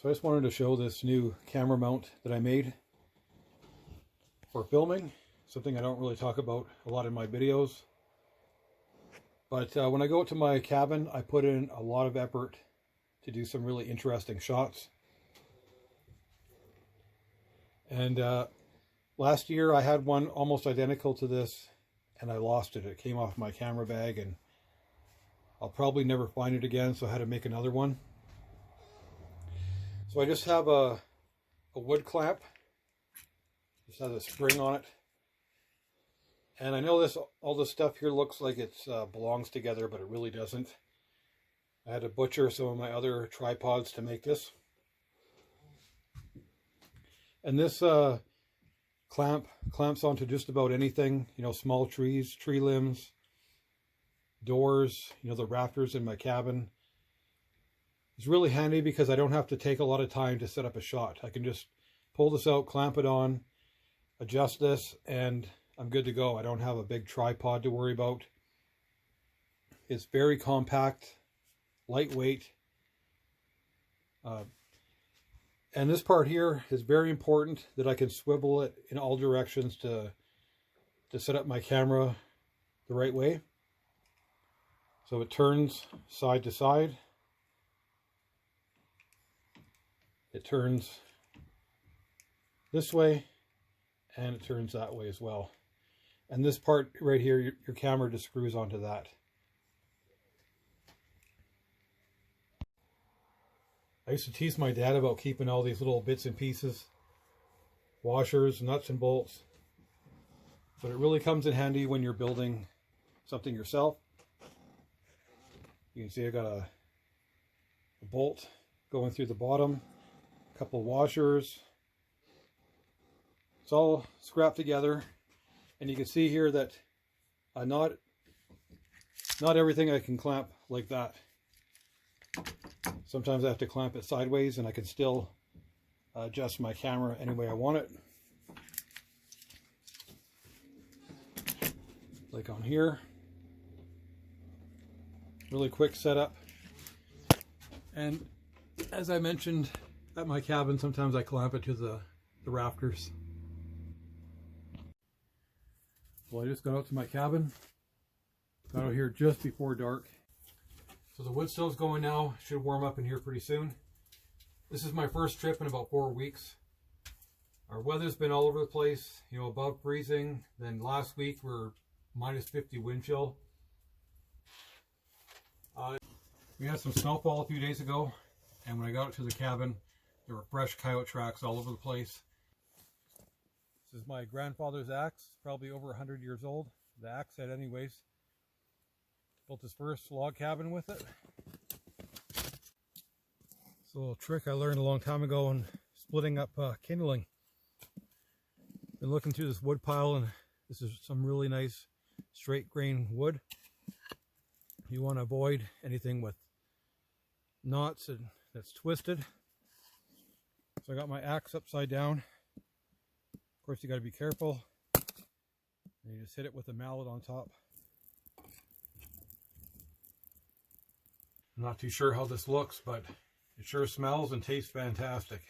So I just wanted to show this new camera mount that I made for filming. Something I don't really talk about a lot in my videos. But when I go out to my cabin, I put in a lot of effort to do some really interesting shots. And last year I had one almost identical to this and I lost it. It came off my camera bag and I'll probably never find it again, so I had to make another one. So I just have a wood clamp. Just has a spring on it. And I know all this stuff here looks like it belongs together, but it really doesn't. I had to butcher some of my other tripods to make this. And this clamps onto just about anything, you know, small trees, tree limbs, doors, you know, the rafters in my cabin. It's really handy because I don't have to take a lot of time to set up a shot. I can just pull this out, clamp it on, adjust this, and I'm good to go. I don't have a big tripod to worry about. It's very compact, lightweight. And this part here is very important, that I can swivel it in all directions to set up my camera the right way. So it turns side to side. It turns this way, and it turns that way as well. And this part right here, your camera just screws onto that. I used to tease my dad about keeping all these little bits and pieces, washers, nuts and bolts. But it really comes in handy when you're building something yourself. You can see I got a bolt going through the bottom, a couple of washers. It's all scrapped together. And you can see here that not everything I can clamp like that. Sometimes I have to clamp it sideways, and I can still adjust my camera any way I want it. Like on here. Really quick setup. And as I mentioned, at my cabin, sometimes I clamp it to the rafters. Well, I just got out to my cabin. Got out here just before dark. So the wood stove's going now. Should warm up in here pretty soon. This is my first trip in about 4 weeks. Our weather's been all over the place, you know, above freezing. Then last week we're minus 50 wind chill. We had some snowfall a few days ago, and when I got to the cabin, there were fresh coyote tracks all over the place. This is my grandfather's axe, probably over 100 years old. The axe head anyways. Built his first log cabin with it. It's a little trick I learned a long time ago on splitting up kindling. Been looking through this wood pile, and this is some really nice straight grain wood. You want to avoid anything with knots and that's twisted. So I got my axe upside down. Of course, you got to be careful. And you just hit it with a mallet on top. I'm not too sure how this looks, but it sure smells and tastes fantastic.